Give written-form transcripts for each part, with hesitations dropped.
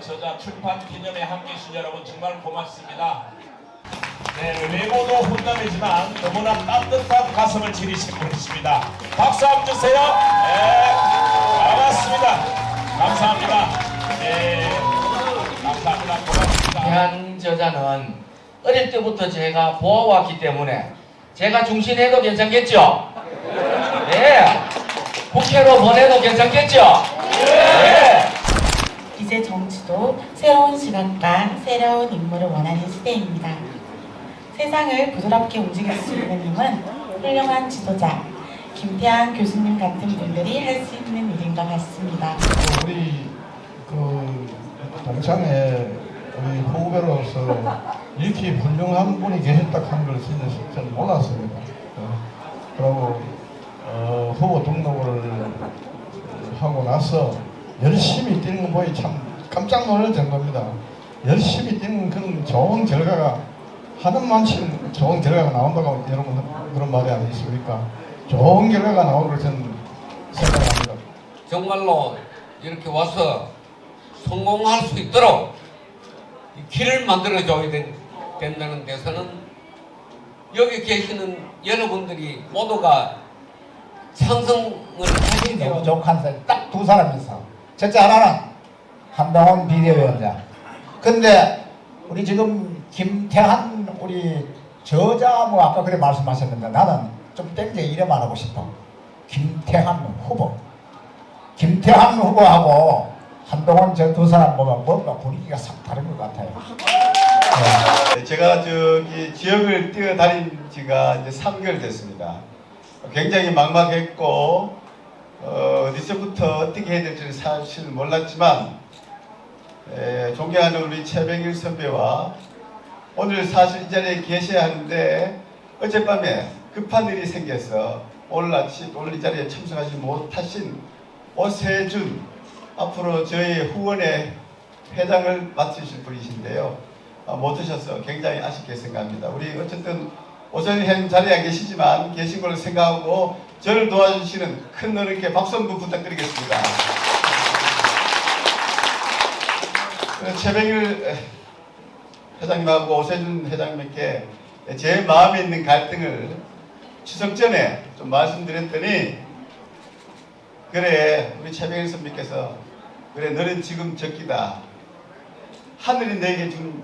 저자 출판 기념회 함께 해주신 여러분 정말 고맙습니다. 네, 외모도 훈남이지만 너무나 따뜻한 가슴을 지니신 분이십니다. 박수 한번 주세요. 네, 반갑습니다. 감사합니다. 네, 감사합니다. 고맙습니다. 대한 저자는 어릴 때부터 제가 보아왔기 때문에 제가 중신해도 괜찮겠죠? 네. 국회로 보내도 괜찮겠죠? 네. 이제 정치도 새로운 시각과 새로운 인물을 원하는 시대입니다. 세상을 부드럽게 움직일 수 있는 힘은 훌륭한 지도자, 김태환 교수님 같은 분들이 할 수 있는 일인 것 같습니다. 우리 동창회 우리 후배로서 이렇게 훌륭한 분이 계셨다 하는 걸 진짜 저는 몰랐습니다. 그리고 후보 등록을 하고 나서 열심히 뛰는 거 보니 참 깜짝 놀랄 정도입니다. 열심히 뛰는 그런 좋은 결과가 하는 만큼 좋은 결과가 나온다고 여러분 그런 말이 아니십니까? 좋은 결과가 나온 걸 저는 생각합니다. 정말로 이렇게 와서 성공할 수 있도록 길을 만들어줘야 된다는 데서는 여기 계시는 여러분들이 모두가 찬성을 하시게 너무 돼요. 좋은 사람 딱 두 사람이 있어. 첫째 하나는 한동훈 비대위원장. 근데 우리 지금 김태한 우리 저자 뭐 아까 그래 말씀하셨는데 나는 좀 땡제 이름 안 하고 싶어. 김태한 후보. 김태한 후보하고 한동훈 저 두 사람 보면 뭔가 분위기가 싹 다른 것 같아요. 네, 제가 저기 지역을 뛰어다닌 지가 이제 3개월 됐습니다. 굉장히 막막했고 어디서부터 어떻게 해야 될지는 사실 몰랐지만 존경하는 우리 최병일 선배와 오늘 사실 이 자리에 계셔야 하는데 어젯밤에 급한 일이 생겨서 오늘 아침 오늘 이 자리에 참석하지 못하신 오세준 앞으로 저희 후원회 회장을 맡으실 분이신데요. 못 오셔서 굉장히 아쉽게 생각합니다. 우리 어쨌든 오세준 회장 자리에 계시지만 계신 걸로 생각하고 저를 도와주시는 큰 어른께 박수 한번 부탁드리겠습니다. 최병일 회장님하고 오세준 회장님께 제 마음에 있는 갈등을 추석 전에 좀 말씀드렸더니 그래 우리 최병일 선배께서 그래 너는 지금 적기다 하늘이 내게 준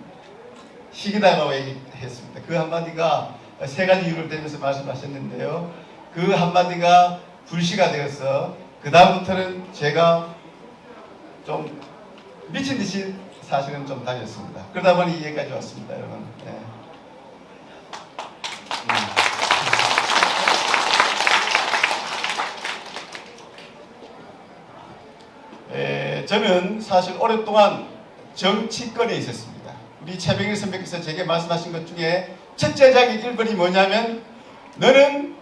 시기다라고 얘기했습니다. 그 한마디가 세 가지 이유를 대면서 말씀하셨는데요. 그 한마디가 불씨가 되어서 그 다음부터는 제가 좀 미친 듯이 사실은 좀 다녔습니다. 그러다 보니 이해까지 왔습니다, 여러분. 네. 저는 사실 오랫동안 정치권에 있었습니다. 우리 최병일 선배께서 제게 말씀하신 것 중에 첫째 자기 1번이 뭐냐면 너는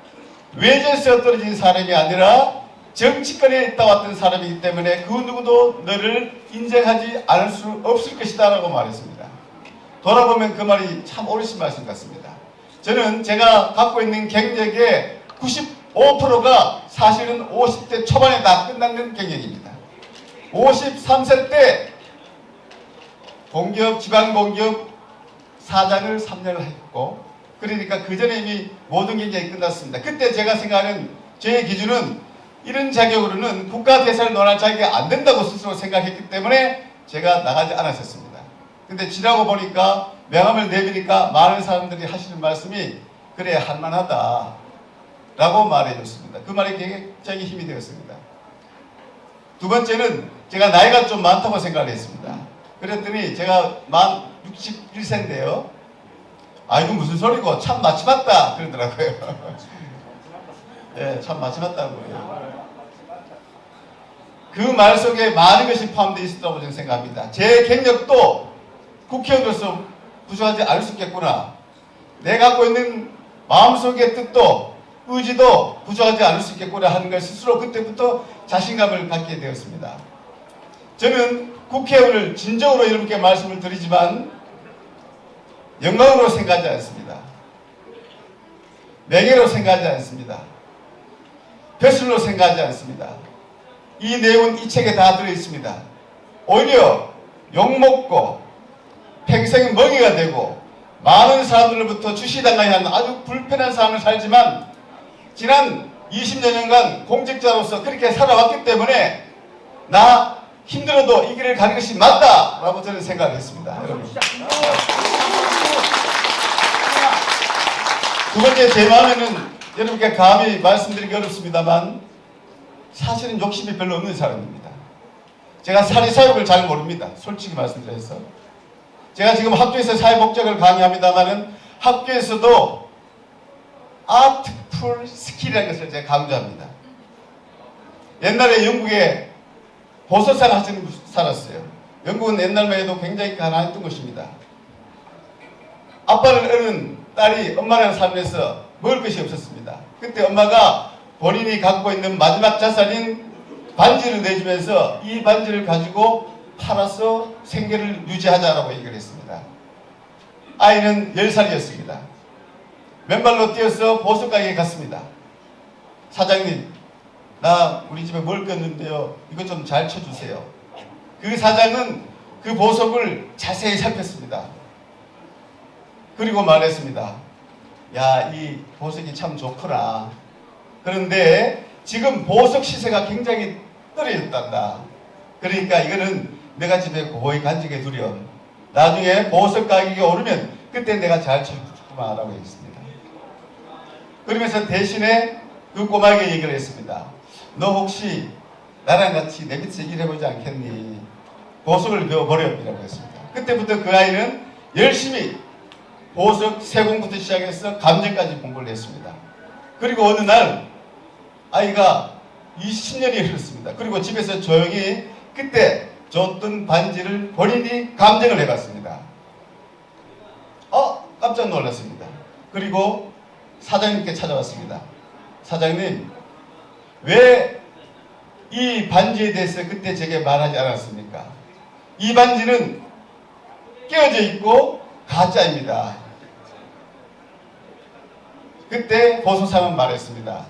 외제에서 떨어진 사람이 아니라 정치권에 있다 왔던 사람이기 때문에 그 누구도 너를 인정하지 않을 수 없을 것이다 라고 말했습니다. 돌아보면 그 말이 참 옳으신 말씀 같습니다. 저는 제가 갖고 있는 경력의 95%가 사실은 50대 초반에 다 끝나는 경력입니다. 53세 때 공기업, 지방공기업 사장을 3년을 했고 그러니까 그 전에 이미 모든 경력이 끝났습니다. 그때 제가 생각하는 저의 기준은 이런 자격으로는 국가 대사를 논할 자격이 안 된다고 스스로 생각했기 때문에 제가 나가지 않았었습니다. 근데 지나고 보니까 명함을 내미니까 많은 사람들이 하시는 말씀이 그래 할만하다 라고 말해줬습니다. 그 말이 굉장히 힘이 되었습니다. 두 번째는 제가 나이가 좀 많다고 생각을 했습니다. 그랬더니 제가 만 61세인데요. 아이고 무슨 소리고 참 마치 맞다 그러더라고요. 예, 참 마치 맞다고요. 그 말 속에 많은 것이 포함되어 있었다고 저는 생각합니다. 제 경력도 국회의원으로서 부족하지 않을 수 있겠구나. 내가 갖고 있는 마음속의 뜻도 의지도 부족하지 않을 수 있겠구나 하는 걸 스스로 그때부터 자신감을 갖게 되었습니다. 저는 국회의원을 진정으로 여러분께 말씀을 드리지만 영광으로 생각하지 않습니다. 명예로 생각하지 않습니다. 벼슬로 생각하지 않습니다. 이 내용은 이 책에 다 들어있습니다. 오히려 욕먹고 평생 멍이가 되고 많은 사람들로부터 주시당하게 하는 아주 불편한 삶을 살지만 지난 20여 년간 공직자로서 그렇게 살아왔기 때문에 나 힘들어도 이 길을 가는 것이 맞다라고 저는 생각했습니다. 두 번째, 제 마음에는 여러분께 감히 말씀드리기 어렵습니다만 사실은 욕심이 별로 없는 사람입니다. 제가 사리사욕을 잘 모릅니다. 솔직히 말씀드려서. 제가 지금 학교에서 사회복적을 강의합니다만은 학교에서도 아트풀 스킬이라는 것을 제가 강조합니다. 옛날에 영국에 보석상 학생이 살았어요. 영국은 옛날만 해도 굉장히 가난했던 곳입니다. 아빠를 얻은 딸이 엄마랑 살면서 먹을 것이 없었습니다. 그때 엄마가 본인이 갖고 있는 마지막 자산인 반지를 내주면서 이 반지를 가지고 팔아서 생계를 유지하자라고 얘기를 했습니다. 아이는 10살이었습니다. 맨발로 뛰어서 보석 가게에 갔습니다. 사장님, 나 우리 집에 먹을 게 없는데요. 이거 좀 잘 쳐주세요. 그 사장은 그 보석을 자세히 살폈습니다. 그리고 말했습니다. 야, 이 보석이 참 좋구나. 그런데 지금 보석 시세가 굉장히 떨어졌단다. 그러니까 이거는 내가 집에 고이 간직해 두렴. 나중에 보석 가격이 오르면 그때 내가 잘 쳐주구만 라고 했습니다. 그러면서 대신에 그 꼬마에게 얘기를 했습니다. 너 혹시 나랑 같이 내 밑에서 일해보지 않겠니? 보석을 배워버려라고 했습니다. 그때부터 그 아이는 열심히 보석 세공부터 시작해서 감정까지 공부를 했습니다. 그리고 어느 날 아이가 20년이 흘렀습니다. 그리고 집에서 조용히 그때 줬던 반지를 본인이 감정을 해봤습니다. 깜짝 놀랐습니다. 그리고 사장님께 찾아왔습니다. 사장님, 왜 이 반지에 대해서 그때 제게 말하지 않았습니까? 이 반지는 깨어져 있고 가짜입니다. 그때 보석상은 말했습니다.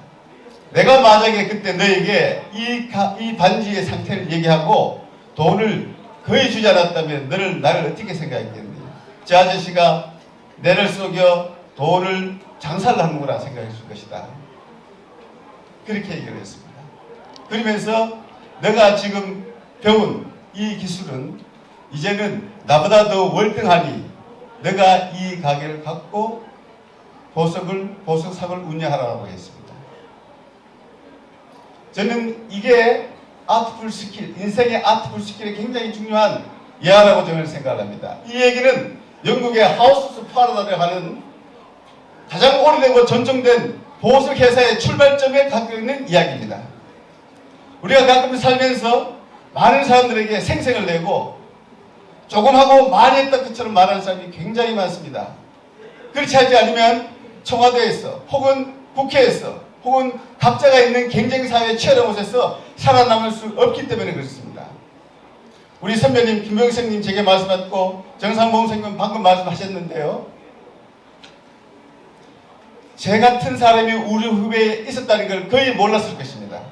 내가 만약에 그때 너에게 이 반지의 상태를 얘기하고 돈을 거의 주지 않았다면 너는 나를 어떻게 생각했겠니? 저 아저씨가 내를 속여 돈을 장사를 하는구나 생각했을 것이다. 그렇게 얘기를 했습니다. 그러면서 너가 지금 배운 이 기술은 이제는 나보다 더 월등하니 너가 이 가게를 갖고 보석상을 운영하라고 했습니다. 저는 이게 아트풀 스킬, 인생의 아트풀 스킬이 굉장히 중요한 예화라고 저는 생각을 합니다. 이 얘기는 영국의 하우스 오브 파라다이라고 하는 가장 오래되고 전통된 보석 회사의 출발점에 갖고 있는 이야기입니다. 우리가 가끔 살면서 많은 사람들에게 생색을 내고 조금 하고 많이 했던 것처럼 말하는 사람이 굉장히 많습니다. 그렇지 하지 않으면 청와대에서 혹은 국회에서 혹은 각자가 있는 경쟁사회의 치열한 곳에서 살아남을 수 없기 때문에 그렇습니다. 우리 선배님 김병생님 제게 말씀하셨고 정상봉 선생님 방금 말씀하셨는데요. 제 같은 사람이 우리 후배에 있었다는 걸 거의 몰랐을 것입니다.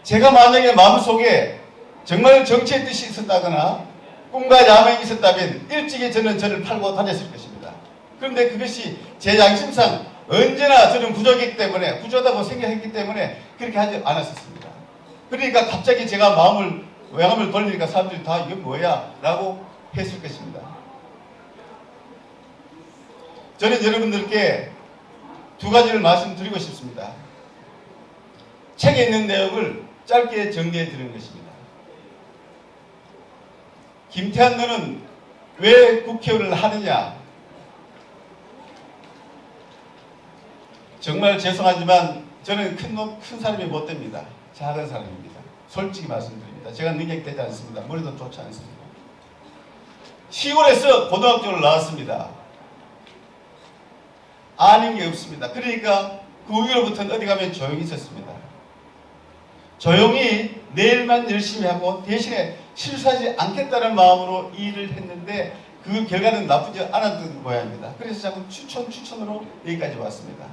제가 만약에 마음속에 정말 정치의 뜻이 있었다거나 꿈과 야망이 있었다면 일찍이 저를 팔고 다녔을 것입니다. 그런데 그것이 제 양심상 언제나 저는 부족이기 때문에 부족하다고 생각했기 때문에 그렇게 하지 않았었습니다. 그러니까 갑자기 제가 외감을 돌리니까 사람들이 다 이게 뭐야? 라고 했을 것입니다. 저는 여러분들께 두 가지를 말씀드리고 싶습니다. 책에 있는 내용을 짧게 정리해 드리는 것입니다. 김태한 너는 왜 국회의원을 하느냐? 정말 죄송하지만 저는 큰 사람이 못 됩니다. 작은 사람입니다. 솔직히 말씀드립니다. 제가 능력되지 않습니다. 머리도 좋지 않습니다. 시골에서 고등학교를 나왔습니다. 아는 게 없습니다. 그러니까 그 후로부터는 어디 가면 조용히 있었습니다. 조용히 내일만 열심히 하고 대신에 실수하지 않겠다는 마음으로 일을 했는데 그 결과는 나쁘지 않았던 모양입니다. 그래서 자꾸 추천으로 여기까지 왔습니다.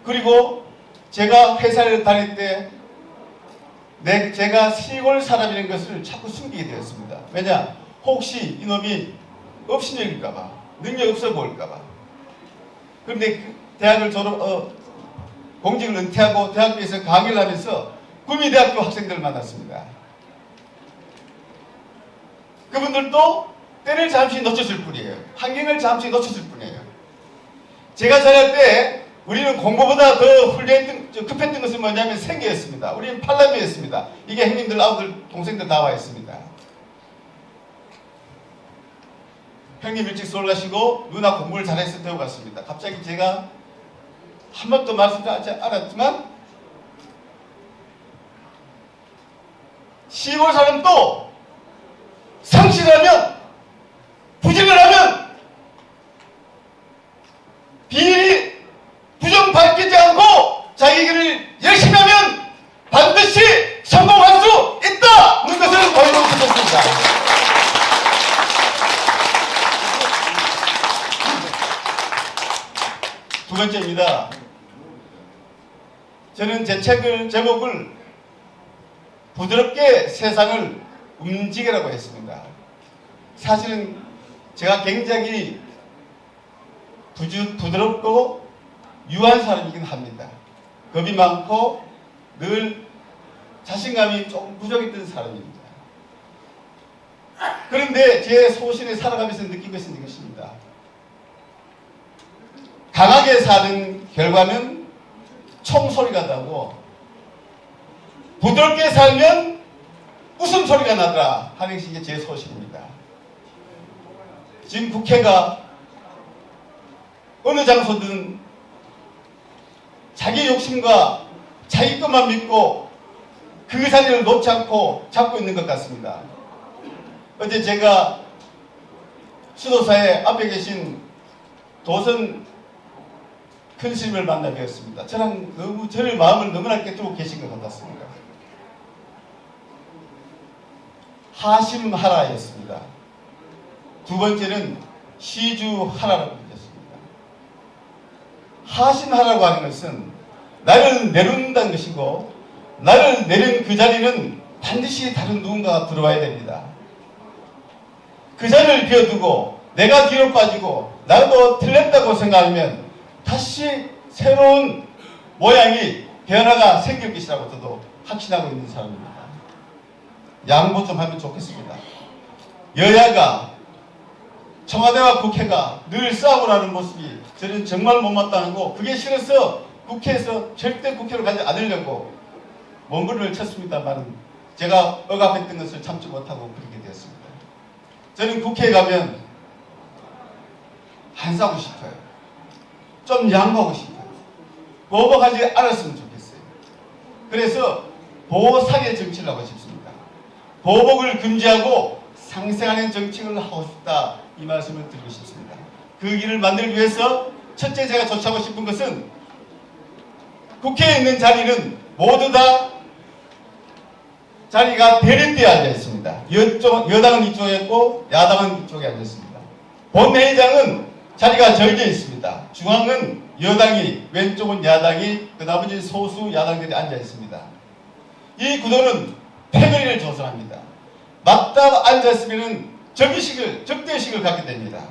그리고 제가 회사를 다닐 때 제가 시골 사람이라는 것을 자꾸 숨기게 되었습니다. 왜냐? 혹시 이놈이 업신여길까봐, 능력 없어 보일까봐. 그런데 대학을 공직을 은퇴하고 대학교에서 강의를 하면서 구미대학교 학생들을 만났습니다. 그분들도 때를 잠시 놓쳤을 뿐이에요. 환경을 잠시 놓쳤을 뿐이에요. 제가 자랄 때 우리는 공부보다 더 급했던 것은 뭐냐면 생계였습니다. 우리는 팔남이였습니다. 이게 형님들, 아우들, 동생들 다 와 있습니다. 형님 일찍 서울 가시고 누나 공부를 잘해서 되어 갔습니다. 갑자기 제가 한 번도 말씀하지 않았지만 시골 사람도 성실하면, 부정을 하면 비밀이 부정받지 않고 자기 길을 열심히 하면 반드시 성공할 수 있다는 것을 보여주고 싶었습니다. 두 번째입니다. 저는 제 책을 제목을 부드럽게 세상을 움직이라고 했습니다. 사실은 제가 굉장히 부드럽고 유한 사람이긴 합니다. 겁이 많고 늘 자신감이 조금 부족했던 사람입니다. 그런데 제 소신에 살아가면서 느낀 것은 이것입니다. 강하게 사는 결과는 총소리가 나고 부드럽게 살면 웃음소리가 나더라 하는 것이 제 소신입니다. 지금 국회가 어느 장소든 자기 욕심과 자기 것만 믿고 그 자리를 놓지 않고 잡고 있는 것 같습니다. 어제 제가 수도사의 앞에 계신 도선 큰 스님을 만나 뵈었습니다. 저를 마음을 너무나 깨뜨리고 계신 것 같았습니다. 하심하라였습니다. 두 번째는 시주하라라고 했습니다. 하심하라고 하는 것은 나를 내려놓는다는 것이고, 나를 내린 그 자리는 반드시 다른 누군가가 들어와야 됩니다. 그 자리를 비워두고 내가 뒤로 빠지고 나도 틀렸다고 생각하면 다시 새로운 모양이 변화가 생길 것이라고 저도 확신하고 있는 사람입니다. 양보 좀 하면 좋겠습니다. 여야가, 청와대와 국회가 늘 싸우고 나는 모습이 저는 정말 못마땅하고, 그게 싫어서 국회에서 절대 국회로 가지 않으려고 몸부림을 쳤습니다만 제가 억압했던 것을 참지 못하고 그렇게 되었습니다. 저는 국회에 가면 안 싸우고 싶어요. 좀 양보하고 싶어요. 보복하지 않았으면 좋겠어요. 그래서 보복의 정치를 하고 싶습니다. 보복을 금지하고 상생하는 정치를 하고 싶다, 이 말씀을 드리고 싶습니다. 그 길을 만들기 위해서 첫째 제가 조치하고 싶은 것은, 국회에 있는 자리는 모두 다 자리가 대립되어 앉아 있습니다. 여당은 이쪽에 있고 야당은 이쪽에 앉아 있습니다. 본회의장은 자리가 정해져 있습니다. 중앙은 여당이, 왼쪽은 야당이, 그 나머지 소수 야당들이 앉아 있습니다. 이 구도는 패거리를 조성합니다. 맞다 앉았으면 적대의식을 갖게 됩니다.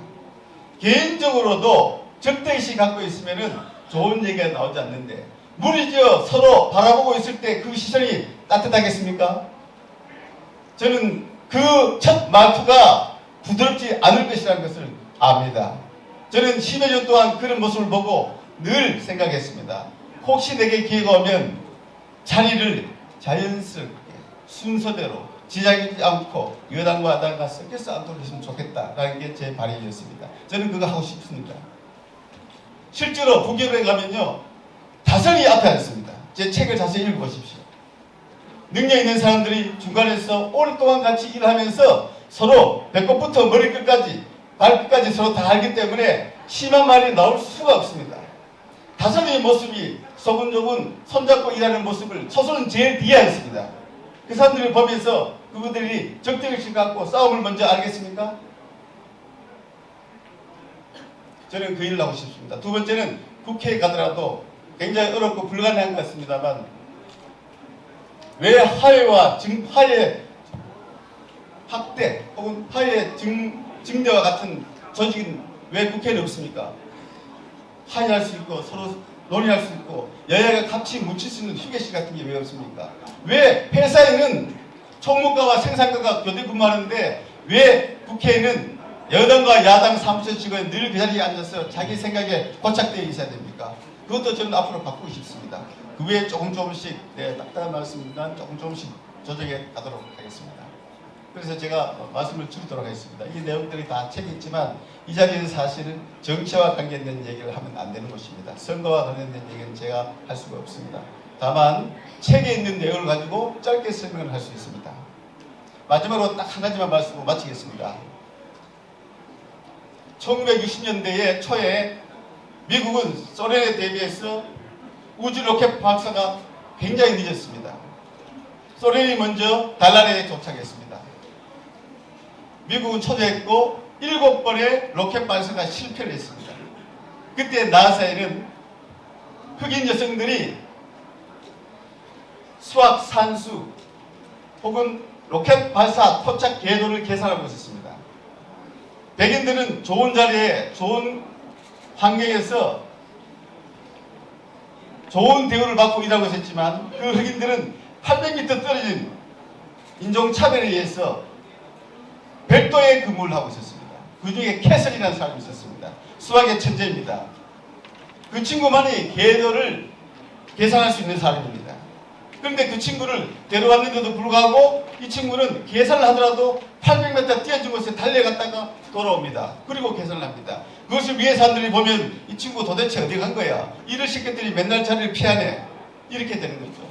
개인적으로도 적대의식 갖고 있으면 좋은 얘기가 나오지 않는데, 무리지어 서로 바라보고 있을 때 그 시선이 따뜻하겠습니까? 저는 그 첫 말투가 부드럽지 않을 것이라는 것을 압니다. 저는 10여 년 동안 그런 모습을 보고 늘 생각했습니다. 혹시 내게 기회가 오면 자리를 자연스럽게 순서대로 지장이지 않고 여당과 야당과 섞여서 앉도록 했으면 좋겠다라는 게 제 바람이었습니다. 저는 그거 하고 싶습니다. 실제로 부결에 가면요, 다선이 앞에 앉습니다. 제 책을 자세히 읽어보십시오. 능력 있는 사람들이 중간에서 오랫동안 같이 일하면서 서로 배꼽부터 머리끝까지 발끝까지 서로 다 알기 때문에 심한 말이 나올 수가 없습니다. 다선의 모습이 소근조근 손잡고 일하는 모습을 서서는 제일 뒤에 앉습니다. 그 사람들을 보면서 그분들이 적대의식 갖고 싸움을 먼저 알겠습니까? 저는 그 일을 하고 싶습니다. 두 번째는 국회에 가더라도 굉장히 어렵고 불가능한 것 같습니다만, 왜 화해와 화해 확대 혹은 화해 증대와 같은 조직은 왜 국회에는 없습니까? 화해할 수 있고 서로 논의할 수 있고 여야가 같이 뭉칠 수 있는 휴게실 같은 게 왜 없습니까? 왜 회사에는 총무과와 생산과가 교대 근무하는데 왜 국회에는 여당과 야당 사무처 직원이 늘 그 자리에 앉아서 자기 생각에 고착되어 있어야 됩니까? 그것도 저는 앞으로 바꾸고 싶습니다. 그 외에 조금씩 딱딱한 말씀입니다. 조금씩 조정해 가도록 하겠습니다. 그래서 제가 말씀을 줄이도록 하겠습니다. 이 내용들이 다 책에 있지만 이 자리에는 사실은 정치와 관계된 얘기를 하면 안 되는 것입니다. 선거와 관련된 얘기는 제가 할 수가 없습니다. 다만 책에 있는 내용을 가지고 짧게 설명을 할 수 있습니다. 마지막으로 딱 한 가지만 말씀으로 마치겠습니다. 1960년대의 초에 미국은 소련에 대비해서 우주 로켓 발사가 굉장히 늦었습니다. 소련이 먼저 달나라에 도착했습니다. 미국은 초대했고 7번의 로켓 발사가 실패를 했습니다. 그때 나사에는 흑인 여성들이 수학, 산수 혹은 로켓 발사 토착 궤도를 계산하고 있었습니다. 백인들은 좋은 자리에 좋은 환경에서 좋은 대우를 받고 일하고 있었지만 그 흑인들은 800m 떨어진 인종차별에 의해서 별도의 근무를 하고 있었습니다. 그 중에 캐슬이라는 사람이 있었습니다. 수학의 천재입니다. 그 친구만이 궤도를 계산할 수 있는 사람입니다. 그런데 그 친구를 데려왔는데도 불구하고 이 친구는 계산을 하더라도 800m 뛰어진 곳에 달려갔다가 돌아옵니다. 그리고 계산을 합니다. 그것을 위에 사람들이 보면 이 친구 도대체 어디 간 거야? 일을 시켰더니 맨날 자리를 피하네. 이렇게 되는 거죠.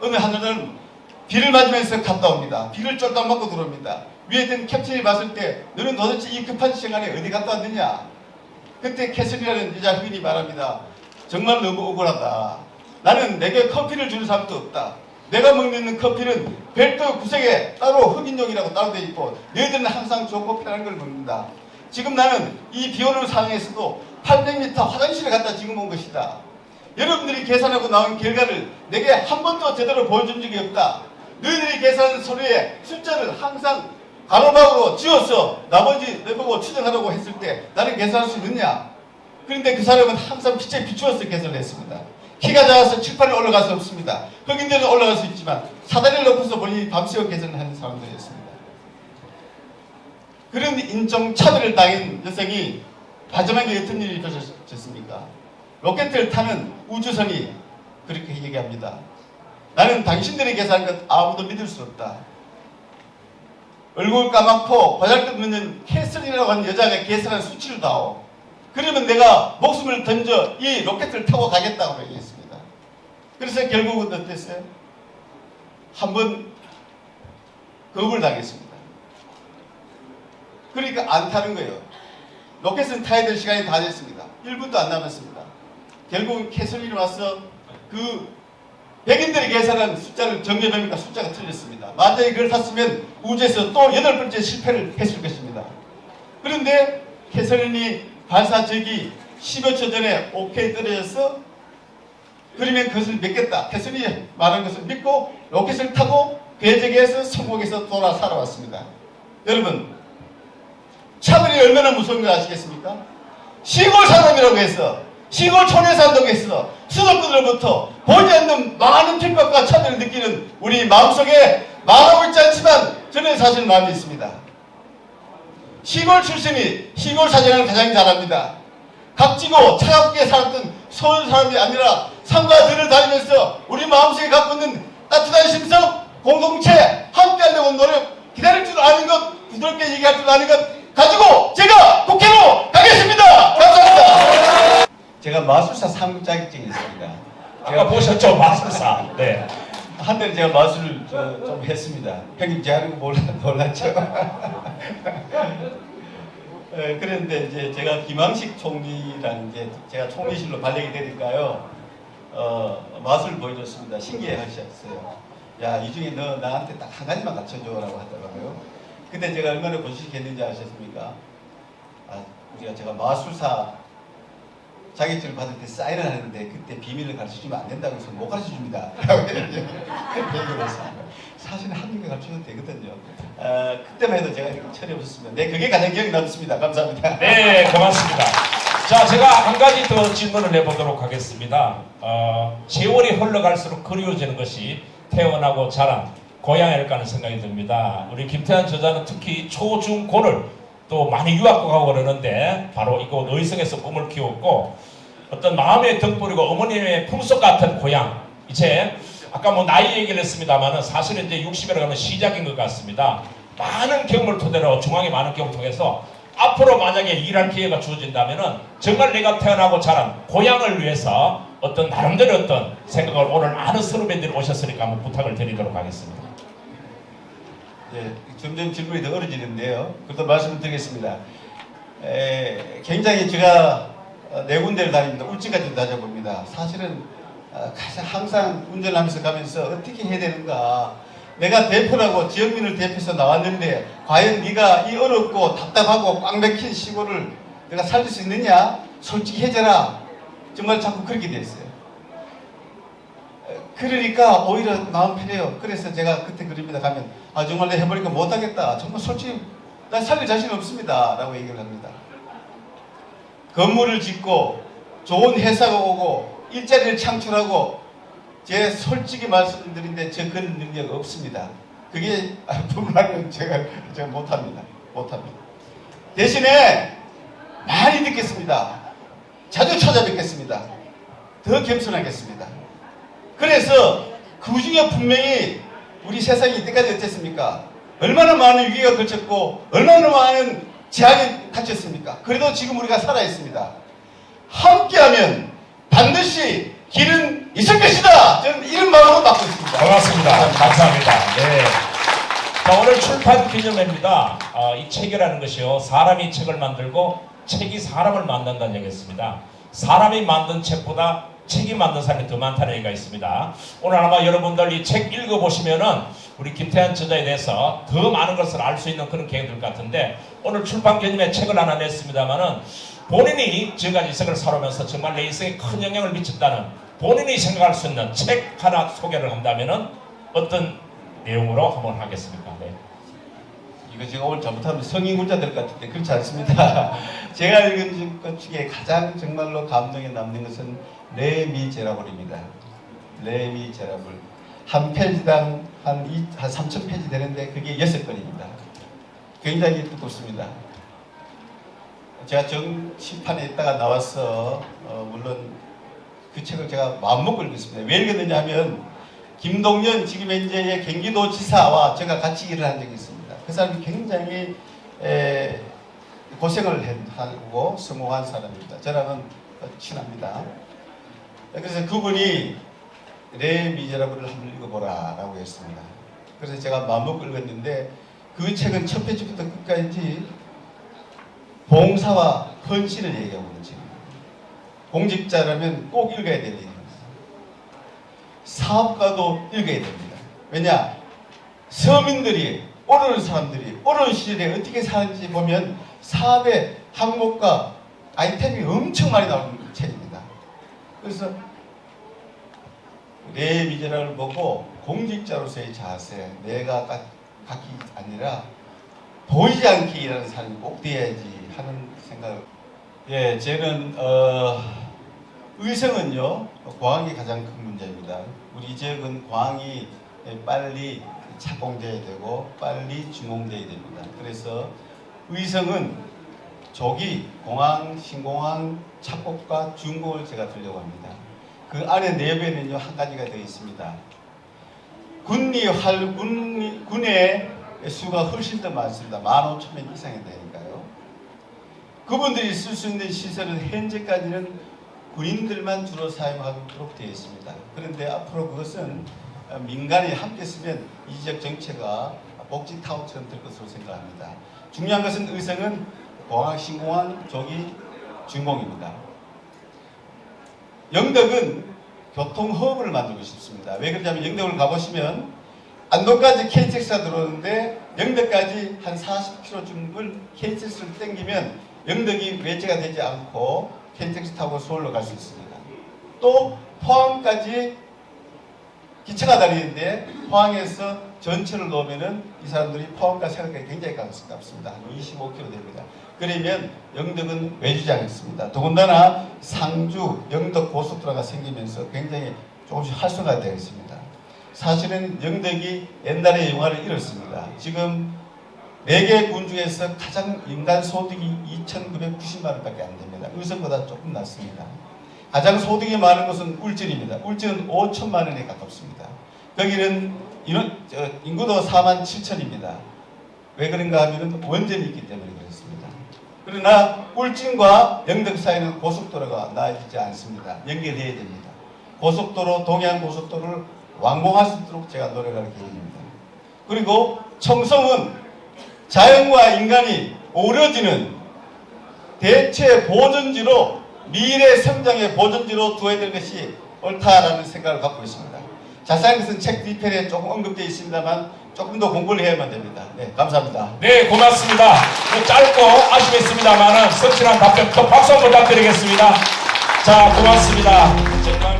어느 하늘은 비를 맞으면서 갔다 옵니다. 비를 쫄딱 맞고 들어옵니다. 위에 있던 캡틴이 봤을 때 너는 도대체 이 급한 시간에 어디 갔다 왔느냐? 그때 캐슬이라는 여자 흑인이 말합니다. 정말 너무 억울하다. 나는 내게 커피를 주는 사람도 없다. 내가 먹는 커피는 별도 구석에 따로 흑인용이라고 따로 되어 있고 너희들은 항상 좋고 편한 걸 먹는다. 지금 나는 이 비오는 상황에서도 800m 화장실에 갔다 지금 온 것이다. 여러분들이 계산하고 나온 결과를 내게 한 번도 제대로 보여준 적이 없다. 너희들이 계산한 서류에 숫자를 항상 가로막으로 지워서 나머지 내보고 추정하라고 했을 때 나는 계산할 수 있느냐? 그런데 그 사람은 항상 빛에 비추어서 계산을 했습니다. 키가 작아서 칠판에 올라갈 수 없습니다. 흑인들은 올라갈 수 있지만 사다리를 높여서 본인이 밤새워 계산을 하는 사람들이었습니다. 그런 인종차별을 당한 여성이 마지막에 어떤 일이 벌어졌습니까? 로켓을 타는 우주선이 그렇게 얘기합니다. 나는 당신들이 계산한 것 아무도 믿을 수 없다. 얼굴 까맣고 보잘것없는 캐슬이라고 하는 여자가 계산한 수치를 다오. 그러면 내가 목숨을 던져 이 로켓을 타고 가겠다고 얘기했습니다. 그래서 결국은 어땠어요? 한번 겁을 당했습니다. 그러니까 안 타는 거예요. 로켓은 타야 될 시간이 다 됐습니다. 1분도 안 남았습니다. 결국은 캐슬이 와서 그 백인들이 계산한 숫자를 정리해보니까 숫자가 틀렸습니다. 만약에 그걸 탔으면 우주에서 또 8번째 실패를 했을 것입니다. 그런데 캐서린이 발사적이 10여 초 전에 오케이 떨어져서 그러면 그것을 믿겠다. 캐서린이 말한 것을 믿고 로켓을 타고 궤적에서 성공해서 돌아 살아왔습니다. 여러분, 차별이 얼마나 무서운 걸 아시겠습니까? 시골 사람이라고 해서 시골 촌에 산다고 해서 수도권으로부터 보지 않는 많은 핍박과 차별을 느끼는 우리 마음속에 말하고 있지 않지만 저는 사실 마음이 있습니다. 시골 출신이 시골 사정을 가장 잘합니다. 각지고 차갑게 살았던 서울 사람이 아니라 산과 들을 다니면서 우리 마음속에 갖고 있는 따뜻한 심성, 공동체, 함께하려고 노력, 기다릴 줄 아는 것, 부드럽게 얘기할 줄 아는 것 가지고 제가 국회로 가겠습니다. 감사합니다. 제가 마술사 3급 자격증이 있습니다. 아까 보셨죠? 마술사. 네. 한때는 제가 마술을 좀 했습니다. 형님 제가 하는 거 몰랐죠? 그런데 이제 제가 김황식 총리라는 이제 제가 총리실로 발령이 되니까요. 마술을 보여줬습니다. 신기해 하셨어요. 야, 이 중에 너 나한테 딱 한 가지만 갖춰줘라고 하더라고요. 근데 제가 얼마나 고식했는지 아셨습니까? 제가 마술사 자격증을 받을 때 사인을 하는데 그때 비밀을 가르쳐주면 안 된다고 해서 못 가르쳐줍니다. 라고 얘기를 했습니다. 사실은 한 개 가르쳐도 되거든요. 그때만 해도 제가 이렇게 철이 없었습니다. 네, 그게 가장 기억에 남습니다. 감사합니다. 네, 고맙습니다. 자, 제가 한 가지 더 질문을 해보도록 하겠습니다. 세월이 흘러갈수록 그리워지는 것이 태어나고 자란 고향일까 하는 생각이 듭니다. 우리 김태한 저자는 특히 초, 중, 고를 또 많이 유학도 가고 그러는데 바로 이곳 의성에서 꿈을 키웠고 어떤 마음의 등불이고 어머님의 품속 같은 고향. 이제 아까 뭐 나이 얘기를 했습니다만은 사실은 이제 60이라고 하면 시작인 것 같습니다. 많은 경험을 토대로 중앙의 많은 경험을 통해서 앞으로 만약에 일할 기회가 주어진다면은 정말 내가 태어나고 자란 고향을 위해서 어떤 나름대로 어떤 생각을 오늘 많은 선후배들이 오셨으니까 한번 부탁을 드리도록 하겠습니다. 예, 점점 질문이 더 어려지는데요. 그래도 말씀을 드리겠습니다. 굉장히 제가 네 군데를 다닙니다. 울진까지도 다녀봅니다. 사실은 항상 운전하면서 가면서 어떻게 해야 되는가. 내가 대표라고 지역민을 대표해서 나왔는데 과연 네가 이 어렵고 답답하고 꽉 막힌 시골을 내가 살릴 수 있느냐? 솔직히 해줘라. 정말 자꾸 그렇게 됐어요. 그러니까 오히려 마음 편해요. 그래서 제가 그때 그럽니다. 가면 정말 내가 해보니까 못하겠다. 정말 솔직히 나 살릴 자신 없습니다. 라고 얘기를 합니다. 건물을 짓고 좋은 회사가 오고 일자리를 창출하고 제 솔직히 말씀드린데 저 그런 능력 없습니다. 그게 불만은 제가 못합니다. 대신에 많이 듣겠습니다. 자주 찾아뵙겠습니다. 더 겸손하겠습니다. 그래서 그 중에 분명히 우리 세상이 이때까지 어땠습니까? 얼마나 많은 위기가 걸쳤고 얼마나 많은 재앙이 닥쳤습니까? 그래도 지금 우리가 살아있습니다. 함께하면 반드시 길은 있을 것이다. 저는 이런 마음으로 맡고 있습니다. 고맙습니다. 감사합니다. 네. 자, 오늘 출판 기념회입니다. 이 책이라는 것이요. 사람이 책을 만들고 책이 사람을 만든다는 얘기였습니다. 사람이 만든 책보다 책이 만든 사람이 더 많다는 얘기가 있습니다. 오늘 아마 여러분들 이 책 읽어보시면은 우리 김태한 저자에 대해서 더 많은 것을 알 수 있는 그런 계획들 같은데 오늘 출판 기념회 책을 하나 냈습니다만은 본인이 지금까지 인생을 살아오면서 정말 내 인생에 큰 영향을 미쳤다는 본인이 생각할 수 있는 책 하나 소개를 한다면은 어떤 내용으로 한번 하겠습니까? 네. 이거 제가 오늘 잘못하면 성인 군자 될 것 같은데 그렇지 않습니다. 제가 읽은 것 중에 가장 정말로 감동에 남는 것은 레미제라블입니다. 레미제라블. 한 페이지당 한 3,000페이지 되는데 그게 6건입니다. 굉장히 두껍습니다. 제가 정치판에 있다가 나와서 물론 그 책을 제가 마음먹고 읽었습니다. 왜 읽었느냐 하면 김동연 지금 현재의 경기도지사와 제가 같이 일을 한 적이 있습니다. 그 사람이 굉장히 고생을 하고 성공한 사람입니다. 저랑은 친합니다. 그래서 그분이 레 미제라블을 한번 읽어보라 라고 했습니다. 그래서 제가 마음먹고 읽었는데 그 책은 첫 페이지부터 끝까지 봉사와 헌신을 얘기하고 있는 책입니다. 공직자라면 꼭 읽어야 될 일입니다. 사업가도 읽어야 됩니다. 왜냐? 서민들이 어려운 사람들이 어려운 시절에 어떻게 사는지 보면 사업의 항목과 아이템이 엄청 많이 나오는 책입니다. 그래서 레 미제라블을 보고 공직자로서의 자세, 내가 갖기 아니라 보이지 않게 일하는 사람이 꼭 돼야지 하는 생각을. 예, 저는 의성은요 공항이 가장 큰 문제입니다. 우리 지역은 공항이 빨리 착공돼야 되고 빨리 준공돼야 됩니다. 그래서 의성은 조기 공항, 신공항 착공과 준공을 제가 들려고 합니다. 그 안에 내부에는요 한 가지가 되어 있습니다. 군의 수가 훨씬 더 많습니다. 15,000명 이상이 되니까요. 그분들이 쓸 수 있는 시설은 현재까지는 군인들만 주로 사용하도록 되어 있습니다. 그런데 앞으로 그것은 민간이 함께 쓰면 이 지역 정체가 복지타운처럼 될 것으로 생각합니다. 중요한 것은 의성은 공항, 신공항, 조기, 준공입니다. 영덕은 교통허브를 만들고 싶습니다. 왜 그러냐면 영덕을 가보시면 안동까지 KTX가 들어오는데 영덕까지 한 40km 정도를 KTX를 땡기면 영덕이 외제가 되지 않고 KTX 타고 서울로 갈 수 있습니다. 또 포항까지 기차가 다니는데 포항에서 전철을 놓으면은 이 사람들이 포항과 생각하기 굉장히 가깝습니다. 한 25km 됩니다. 그러면 영덕은 외주지 않겠습니다. 더군다나 상주, 영덕 고속도로가 생기면서 굉장히 조금씩 활성화되어 있습니다. 사실은 영덕이 옛날에 영화를 잃었습니다. 지금 4개 군 중에서 가장 인간 소득이 2,990만 원밖에 안 됩니다. 의성보다 조금 낮습니다. 가장 소득이 많은 것은 울진입니다. 울진은 5천만 원에 가깝습니다. 거기는 인구도 4만 7천입니다. 왜 그런가 하면 원전이 있기 때문에 그렇습니다. 그러나 울진과 영덕 사이는 고속도로가 나아지지 않습니다. 연결해야 됩니다. 고속도로, 동해안고속도로를 완공할 수 있도록 제가 노력할 계획입니다. 그리고 청송은 자연과 인간이 어우러지는 대체 보존지로, 미래 성장의 보존지로 두어야 될 것이 옳다라는 생각을 갖고 있습니다. 자세한 것은 책 뒤편에 조금 언급되어 있습니다만 조금 더 공부를 해야만 됩니다. 네, 감사합니다. 네, 고맙습니다. 짧고 아쉽겠습니다만은 성실한 답변 또 박수 한번 부탁드리겠습니다. 자, 고맙습니다. 정말